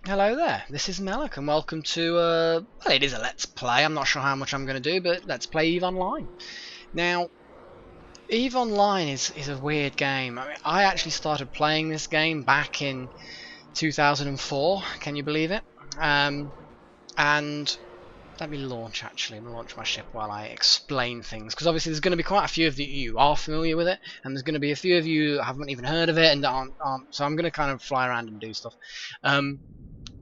Hello there, this is Melek and welcome to, well, it is a Let's Play. I'm not sure how much I'm going to do, but Let's Play EVE Online. Now, EVE Online is a weird game. I mean, I actually started playing this game back in 2004, can you believe it? And let me launch actually, I'm going to launch my ship while I explain things, because obviously there's going to be quite a few of you who are familiar with it, and there's going to be a few of you who haven't even heard of it, and aren't, so I'm going to kind of fly around and do stuff.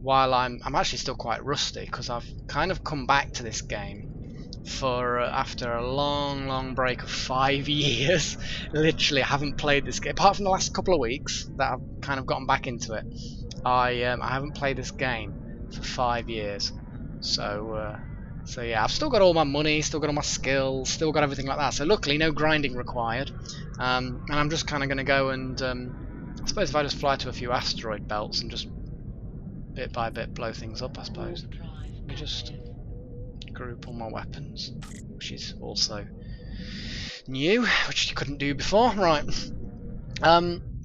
While I'm actually still quite rusty because I've kind of come back to this game for after a long break of 5 years. Literally, I haven't played this game apart from the last couple of weeks that I've kind of gotten back into it. I haven't played this game for 5 years, so yeah, I've still got all my money, still got all my skills, still got everything like that. So luckily, no grinding required, and I'm just kind of going to go and I suppose if I just fly to a few asteroid belts and just bit by bit blow things up, I suppose. Let me just group all my weapons, which is also new, which you couldn't do before. Right.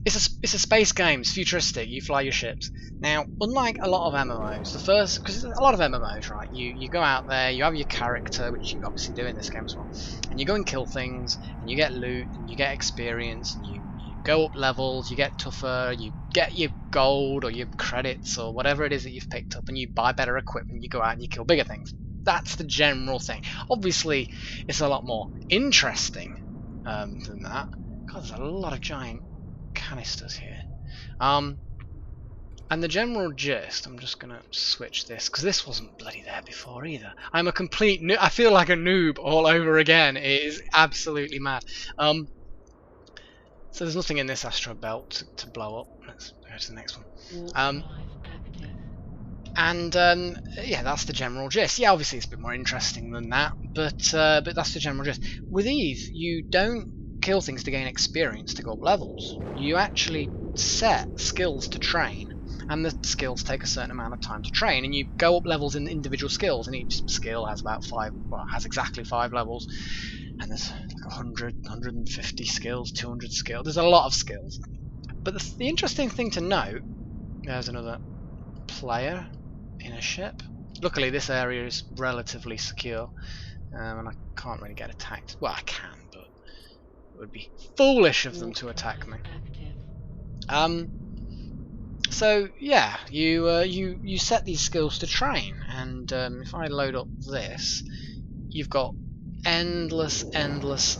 It's a space game. It's futuristic. You fly your ships. Now, unlike a lot of MMOs, because a lot of MMOs, right? You go out there, you have your character, which you obviously do in this game as well, and you go and kill things, and you get loot, and you get experience, and you go up levels, you get tougher, you get your gold or your credits or whatever it is that you've picked up, and you buy better equipment, you go out and you kill bigger things. That's the general thing. Obviously, it's a lot more interesting than that. God, there's a lot of giant canisters here. And the general gist, I'm just going to switch this, because this wasn't bloody there before either. I'm a complete noob. I feel like a noob all over again. It is absolutely mad. So there's nothing in this asteroid belt to blow up. Let's go to the next one. Yeah, that's the general gist. Yeah, obviously it's a bit more interesting than that, but that's the general gist. With EVE, you don't kill things to gain experience to go up levels. You actually set skills to train, and the skills take a certain amount of time to train, and you go up levels in individual skills, and each skill has about has exactly 5 levels. And there's like 100, 150 skills, 200 skills. There's a lot of skills. But the interesting thing to note, there's another player in a ship. Luckily, this area is relatively secure, and I can't really get attacked. Well, I can, but it would be foolish of them to attack me. So yeah, you set these skills to train, and if I load up this, you've got endless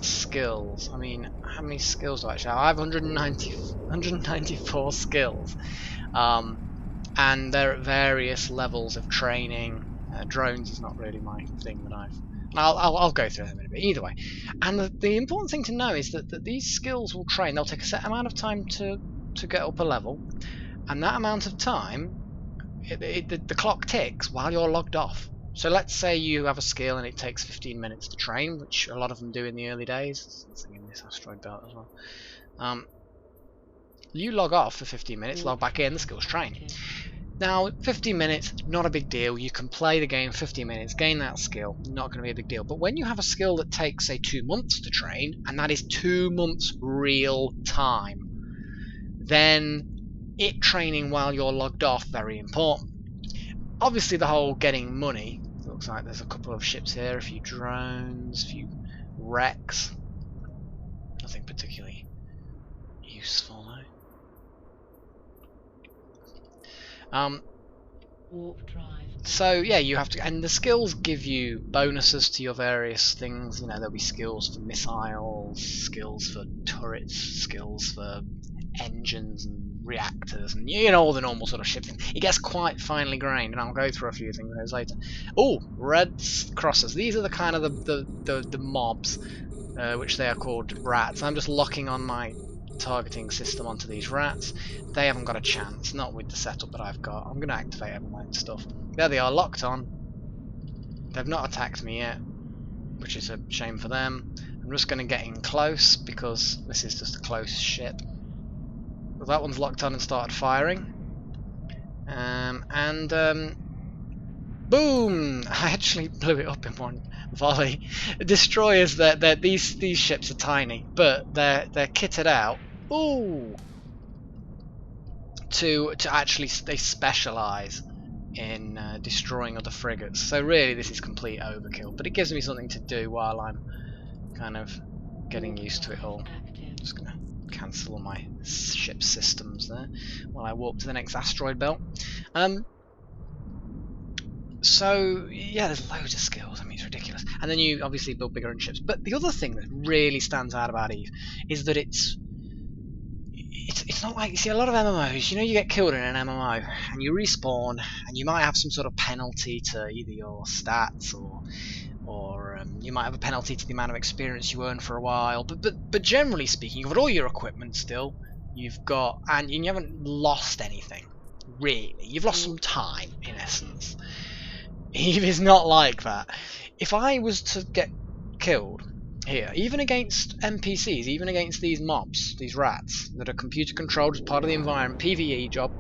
skills. I mean, how many skills do I actually have? I have 194 skills, and they're at various levels of training. Drones is not really my thing that I'll go through them in a bit. Either way, and the important thing to know is that these skills will train. They'll take a set amount of time to get up a level, and that amount of time, the clock ticks while you're logged off. So let's say you have a skill and it takes 15 minutes to train, which a lot of them do in the early days. Something in this asteroid belt as well. You log off for 15 minutes, log back in, the skill's train. Now, 15 minutes, not a big deal. You can play the game 15 minutes, gain that skill, not going to be a big deal. But when you have a skill that takes, say, 2 months to train, and that is 2 months real time, then it training while you're logged off, very important. Obviously, the whole getting money, looks like there's a couple of ships here, a few drones, a few wrecks. Nothing particularly useful, though. So yeah, you have to, and the skills give you bonuses to your various things. You know, there'll be skills for missiles, skills for turrets, skills for engines and reactors, and you know, all the normal sort of ships. It gets quite finely grained, and I'll go through a few things of those later. Oh, red crosses. These are the kind of the mobs, which they are called rats. I'm just locking on my targeting system onto these rats. They haven't got a chance, not with the setup that I've got. I'm going to activate everyone stuff. There they are, locked on. They've not attacked me yet, which is a shame for them. I'm just going to get in close because this is just a close ship. Well, that one's locked on and started firing. Boom! I actually blew it up in one volley. Destroyers, these ships are tiny, but they're kitted out. Ooh! To actually, they specialise in destroying other frigates. So really this is complete overkill, but it gives me something to do while I'm kind of getting used to it all. Just gonna cancel all my ship systems there while I walk to the next asteroid belt. So yeah, there's loads of skills. I mean, it's ridiculous. And then you obviously build bigger ships. But the other thing that really stands out about Eve is that it's not like, you see, a lot of MMOs, you know, you get killed in an MMO and you respawn and you might have some sort of penalty to either your stats or you might have a penalty to the amount of experience you earn for a while. But generally speaking, you've got all your equipment still. You've got, and you haven't lost anything really. You've lost some time in essence. Eve is not like that. If I was to get killed here, even against NPCs, even against these mobs, these rats that are computer controlled as part of the environment, PvE job,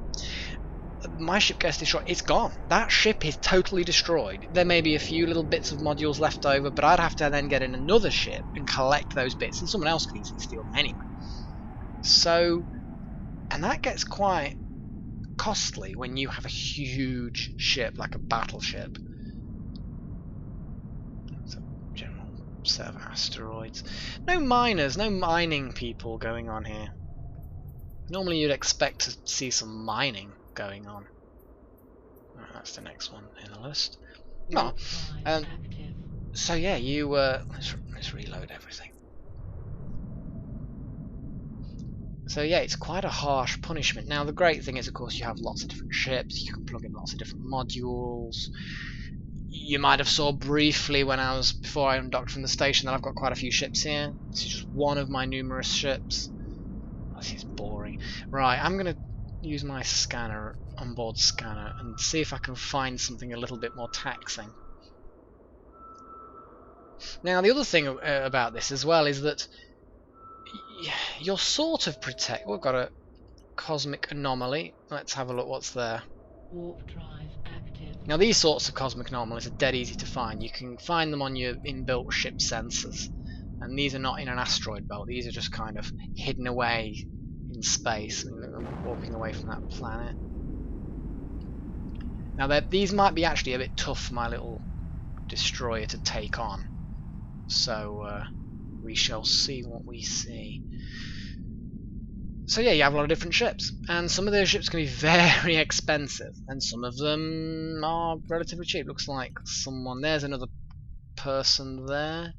my ship gets destroyed. It's gone. That ship is totally destroyed. There may be a few little bits of modules left over, but I'd have to then get in another ship and collect those bits, and someone else could easily steal them anyway. So, and that gets quite costly when you have a huge ship like a battleship. It's a general set of asteroids. No miners, no mining people going on here. Normally you'd expect to see some mining going on. Oh, that's the next one in the list. Oh, so yeah, you let's reload everything. So yeah, it's quite a harsh punishment. Now the great thing is, of course, you have lots of different ships. You can plug in lots of different modules. You might have saw briefly before I undocked from the station that I've got quite a few ships here. This is just one of my numerous ships. Oh, this is boring. Right, I'm gonna use my scanner, onboard scanner, and see if I can find something a little bit more taxing. Now the other thing about this as well is that you're sort of protect. We've got a cosmic anomaly. Let's have a look what's there. Warp drive active. Now these sorts of cosmic anomalies are dead easy to find. You can find them on your inbuilt ship sensors, and these are not in an asteroid belt. These are just kind of hidden away in space. I'm walking away from that planet. Now these might be actually a bit tough for my little destroyer to take on, so we shall see what we see. So yeah, you have a lot of different ships, and some of those ships can be very expensive, and some of them are relatively cheap. Looks like there's another person there.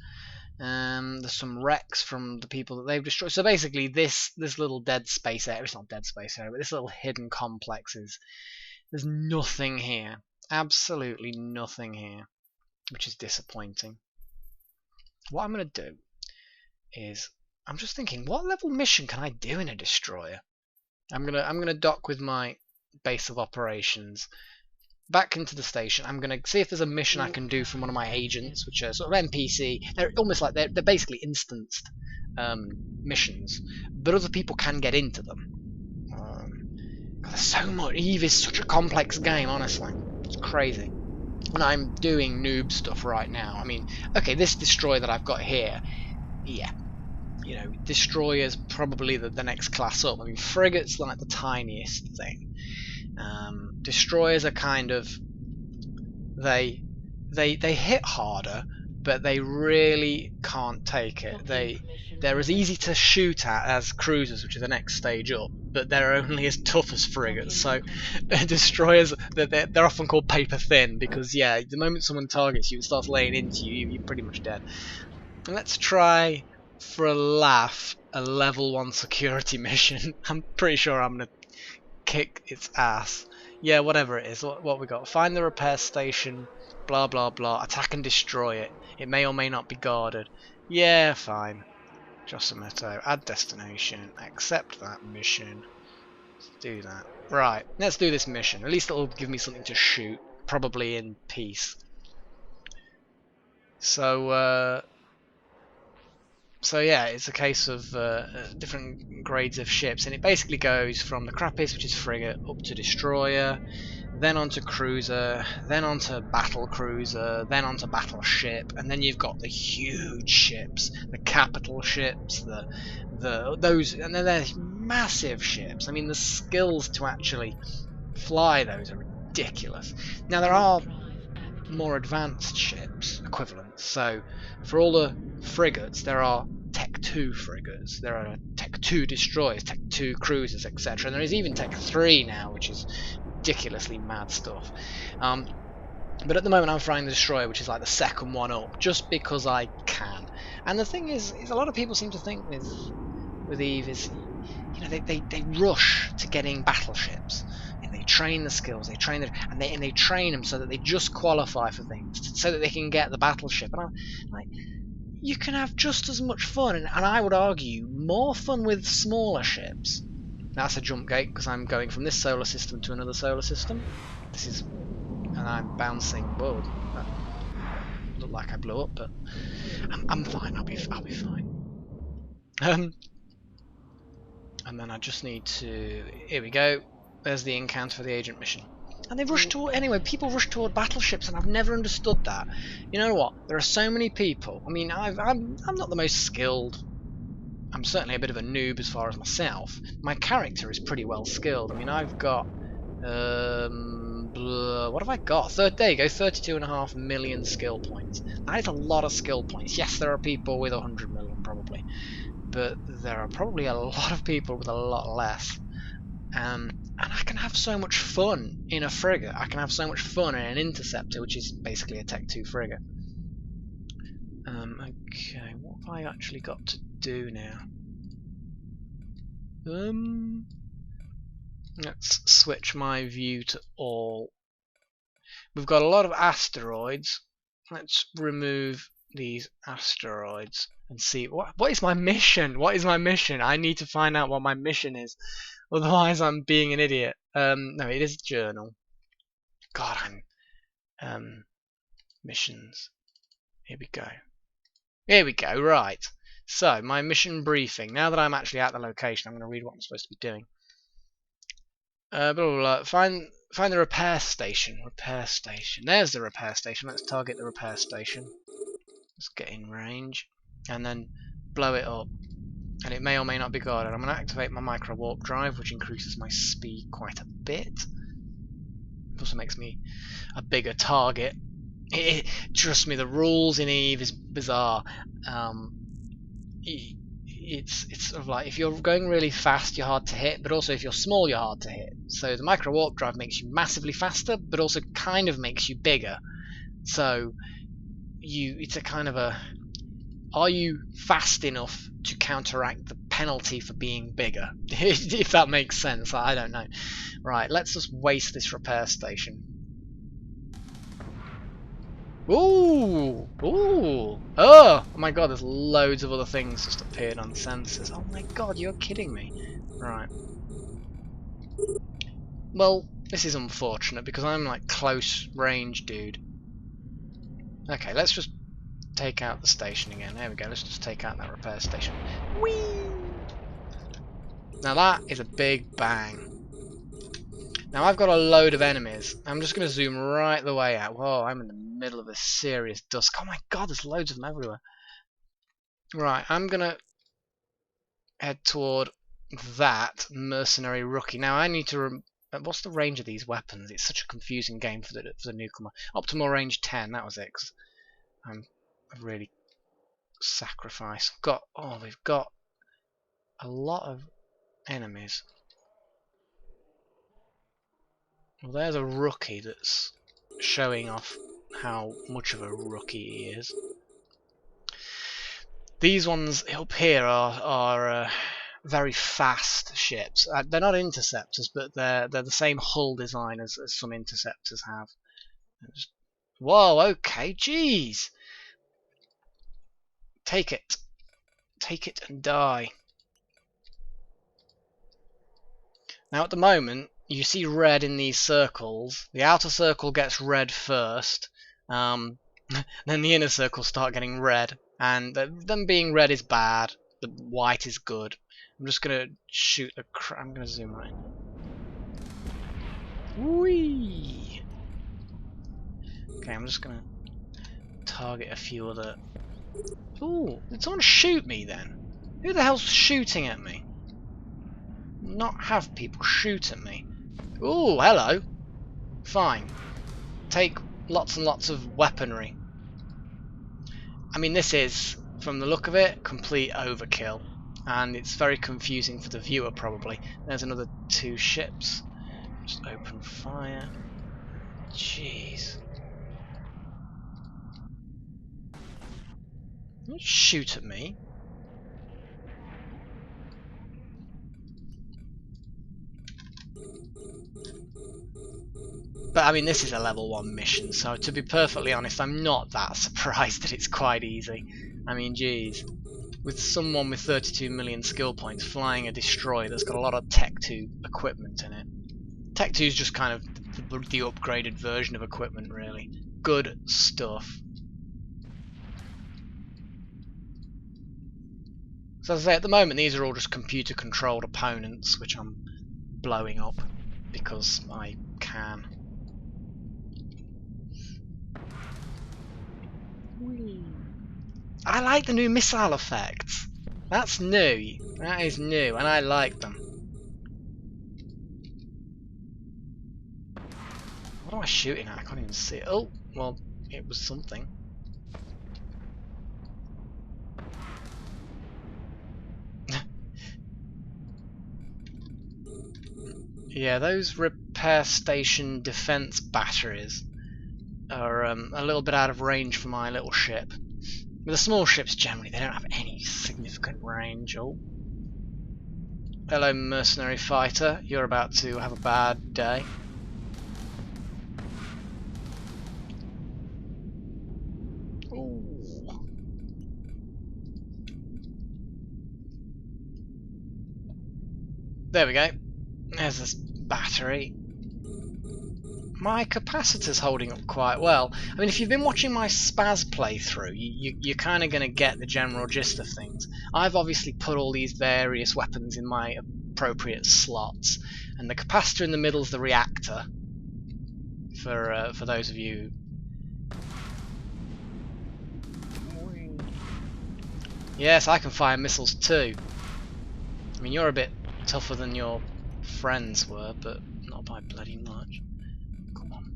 There's some wrecks from the people that they've destroyed. So basically this little dead space area, it's not dead space area, but this little hidden complex there's nothing here. Absolutely nothing here, which is disappointing. What I'm going to do is, I'm just thinking, what level mission can I do in a destroyer? I'm gonna dock with my base of operations back into the station. I'm gonna see if there's a mission I can do from one of my agents, which are sort of NPC. They're almost like they're basically instanced missions, but other people can get into them. God, there's so much. Eve is such a complex game, honestly. It's crazy. And I'm doing noob stuff right now. I mean, okay, this destroyer that I've got here, yeah. You know, destroyers probably the next class up. I mean, frigates like the tiniest thing. Destroyers are kind of they hit harder, but they really can't take it. They're as easy to shoot at as cruisers, which is the next stage up, but they're only as tough as frigates. So destroyers, they're often called paper thin because yeah, the moment someone targets you and starts laying into you, you're pretty much dead. And let's try, for a laugh, a level 1 security mission. I'm pretty sure I'm gonna kick its ass. Yeah, whatever it is. What we got? Find the repair station. Blah blah blah. Attack and destroy it. It may or may not be guarded. Yeah, fine. Josimeto. Add destination. Accept that mission. Let's do that. Right. Let's do this mission. At least it'll give me something to shoot. Probably in peace. So yeah, it's a case of different grades of ships, and it basically goes from the crappiest, which is frigate, up to destroyer, then onto cruiser, then onto battle cruiser, then onto battleship, and then you've got the huge ships, the capital ships, those, and then there's massive ships. I mean, the skills to actually fly those are ridiculous. Now there are more advanced ships equivalents. So for all the frigates, there are Tech 2 frigates, there are Tech 2 destroyers, Tech 2 cruisers, etc. And there is even Tech 3 now, which is ridiculously mad stuff. But at the moment I'm flying the destroyer, which is like the second one up, just because I can. And the thing is a lot of people seem to think with Eve is, you know, they rush to getting battleships. And they train the skills, they train and they train them so that they just qualify for things, so that they can get the battleship. And I'm like, you can have just as much fun, and I would argue more fun with smaller ships. That's a jump gate because I'm going from this solar system to another solar system. This is, and I'm bouncing. Whoa, that looked like I blew up, but I'm fine. I'll be fine. And then I just need to. Here we go. There's the encounter for the agent mission. And they rush toward, anyway, people rush toward battleships, and I've never understood that. You know what? There are so many people. I mean, I'm not the most skilled. I'm certainly a bit of a noob as far as myself. My character is pretty well skilled. I mean, I've got what have I got? There you go, 32.5 million skill points. That is a lot of skill points. Yes, there are people with 100 million probably, but there are probably a lot of people with a lot less. And I can have so much fun in a frigate. I can have so much fun in an interceptor, which is basically a Tech 2 frigate. Okay, what have I actually got to do now? Let's switch my view to all. We've got a lot of asteroids. Let's remove these asteroids and see what is my mission? What is my mission? I need to find out what my mission is. Otherwise, I'm being an idiot. No, it is a journal. God, I'm missions. Here we go. Here we go. Right. So my mission briefing. Now that I'm actually at the location, I'm going to read what I'm supposed to be doing. Blah, blah, blah. Find the repair station. Repair station. There's the repair station. Let's target the repair station. Let's get in range, and then blow it up. And it may or may not be guarded. I'm going to activate my micro warp drive, which increases my speed quite a bit. It also makes me a bigger target. Trust me, the rules in Eve is bizarre. It's sort of like, if you're going really fast, you're hard to hit, but also if you're small, you're hard to hit. So the micro warp drive makes you massively faster, but also kind of makes you bigger. So it's a kind of a, are you fast enough to counteract the penalty for being bigger? If that makes sense, I don't know. Right, let's just waste this repair station. Ooh! Ooh! Oh my god, there's loads of other things just appeared on sensors. Oh my god, you're kidding me. Right. Well, this is unfortunate because I'm like close range dude. Okay, let's just take out the station again. There we go, let's just take out that repair station. Whee! Now that is a big bang. Now I've got a load of enemies. I'm just going to zoom right the way out. Whoa, I'm in the middle of a serious dusk. Oh my god, there's loads of them everywhere. Right, I'm going to head toward that mercenary rookie. Now I need to... what's the range of these weapons? It's such a confusing game for the newcomer. Optimal range 10, that was it. 'Cause I've really sacrificed. We've got a lot of enemies. Well, there's a rookie that's showing off how much of a rookie he is. These ones up here are very fast ships. They're not interceptors, but they're the same hull design as some interceptors have. Whoa, okay, jeez. Take it. Take it and die. Now at the moment, you see red in these circles. The outer circle gets red first, then the inner circles start getting red. And them being red is bad, the white is good. I'm just going to shoot I'm going to zoom right. Whee! Okay, I'm just going to target a few other... Ooh, did someone shoot me then? Who the hell's shooting at me? Not have people shoot at me. Ooh, hello. Fine. Take lots and lots of weaponry. I mean, this is, from the look of it, complete overkill. And it's very confusing for the viewer, probably. There's another 2 ships. Just open fire. Jeez. Don't shoot at me. But I mean, this is a level 1 mission, so to be perfectly honest, I'm not that surprised that it's quite easy. I mean, geez. With someone with 32 million skill points flying a destroyer that's got a lot of Tech 2 equipment in it. Tech 2 is just kind of the upgraded version of equipment, really. Good stuff. So as I say, at the moment these are all just computer controlled opponents which I'm blowing up because I can. I like the new missile effects. That's new. That is new, and I like them. What am I shooting at? I can't even see it. Oh, well, it was something. Yeah, those repair station defense batteries are a little bit out of range for my little ship. With the small ships, generally, they don't have any significant range. Oh. Hello, mercenary fighter. You're about to have a bad day. Ooh. There we go. There's this battery. My capacitor's holding up quite well. I mean, if you've been watching my Spaz playthrough, you're kind of going to get the general gist of things. I've obviously put all these various weapons in my appropriate slots, and the capacitor in the middle is the reactor. For those of you. Yes, I can fire missiles too. I mean, you're a bit tougher than your friends were, but not by bloody much. Come on.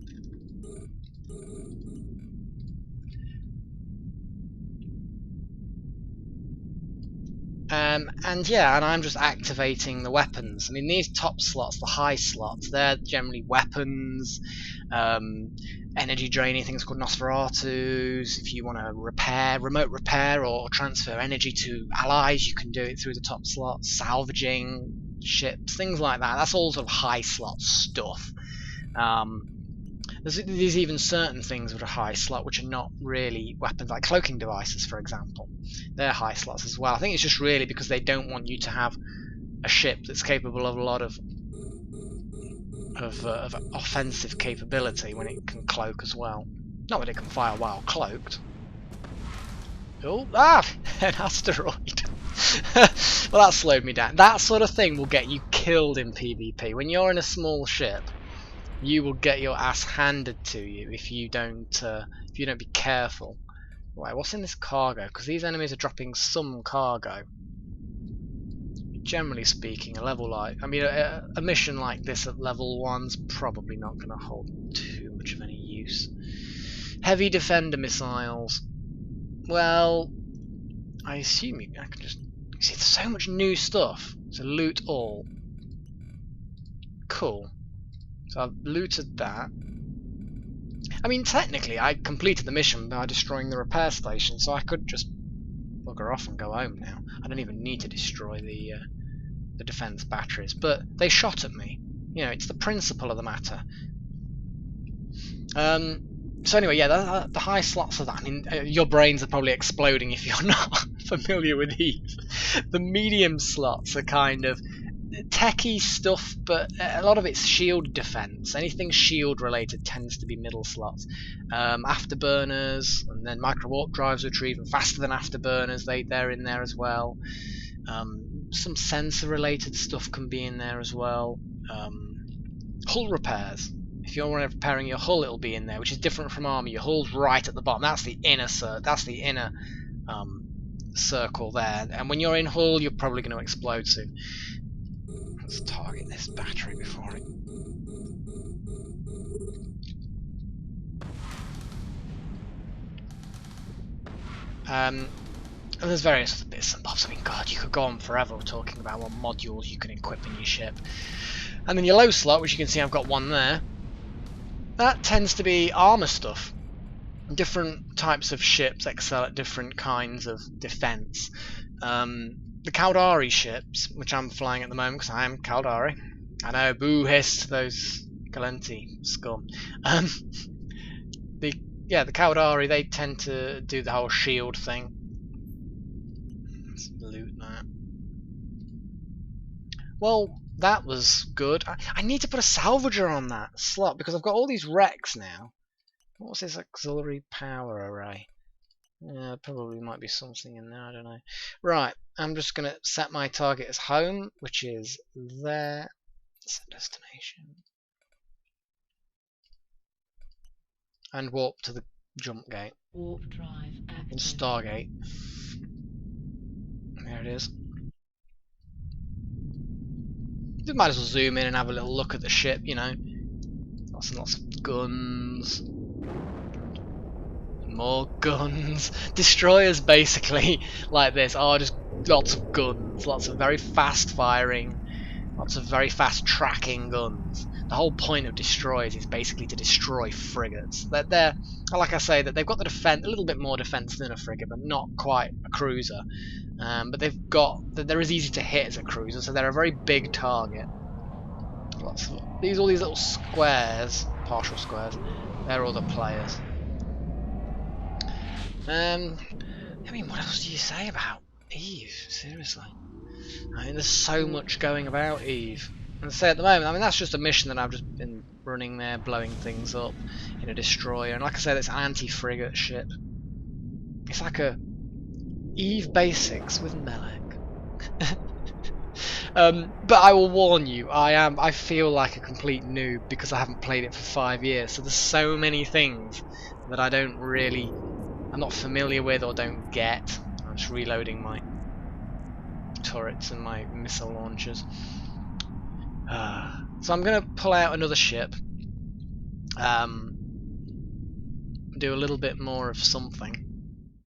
And yeah, and I'm just activating the weapons. I mean, these top slots, the high slots, they're generally weapons, energy draining things called Nosferatus. If you want to repair, remote repair, or transfer energy to allies, you can do it through the top slots. Salvaging ships, things like that. That's all sort of high slot stuff. There's even certain things with a high slot which are not really weapons, like cloaking devices, for example. They're high slots as well. I think it's just really because they don't want you to have a ship that's capable of a lot of offensive capability when it can cloak as well. Not that it can fire while cloaked. Oh, an asteroid. Well, that slowed me down. That sort of thing will get you killed in PvP. When you're in a small ship, you will get your ass handed to you if you don't be careful. Right, what's in this cargo? Because these enemies are dropping some cargo. Generally speaking, a level like, I mean, a mission like this at level 1's probably not going to hold too much of any use. Heavy defender missiles. Well, I assume I can just see there's so much new stuff. So loot all. Cool. So I've looted that. I mean, technically, I completed the mission by destroying the repair station, so I could just bugger off and go home now. I don't even need to destroy the defense batteries, but they shot at me. You know, it's the principle of the matter. So anyway, yeah, the high slots of that. I mean, your brains are probably exploding if you're not familiar with these. The medium slots are kind of techie stuff, but a lot of it's shield defense. Anything shield related tends to be middle slots. Afterburners, and then micro warp drives are even faster than afterburners. They're in there as well. Some sensor related stuff can be in there as well. Hull repairs. If you're repairing your hull, it'll be in there, which is different from armor. Your hull's right at the bottom. That's the inner circle there. And when you're in hull, you're probably going to explode soon. Let's target this battery before it. And there's various other bits and bobs. I mean, God, you could go on forever talking about what modules you can equip in your ship. And then your low slot, which you can see I've got one there, that tends to be armor stuff. Different types of ships excel at different kinds of defense. The Caldari ships, which I'm flying at the moment because I am Caldari. I know, boo hiss to those Galenti scum. The Caldari, they tend to do the whole shield thing. Let's loot that. Well, that was good. I need to put a salvager on that slot because I've got all these wrecks now. What's this auxiliary power array? Yeah, probably might be something in there, I don't know. Right, I'm just going to set my target as home, which is there. Set destination. And warp to the jump gate. Warp drive active. And Stargate. There it is. We might as well zoom in and have a little look at the ship, you know. Lots and lots of guns. More guns. Destroyers basically like this are just lots of guns, lots of very fast firing, lots of very fast tracking guns. The whole point of destroyers is basically to destroy frigates. They're like I say, that they've got the defense, a little bit more defense than a frigate, but not quite a cruiser. But they're as easy to hit as a cruiser, so they're a very big target. All these little squares, partial squares, they're all the players. I mean, what else do you say about Eve? Seriously. I mean, there's so much going about Eve. And say at the moment, I mean, that's just a mission that I've just been running there, blowing things up in a destroyer. And like I said, it's an anti-frigate ship. It's like a Eve Basics with Melek. But I will warn you, I feel like a complete noob because I haven't played it for 5 years. So there's so many things that I'm not familiar with or don't get. I'm just reloading my turrets and my missile launchers. So I'm going to pull out another ship. Do a little bit more of something.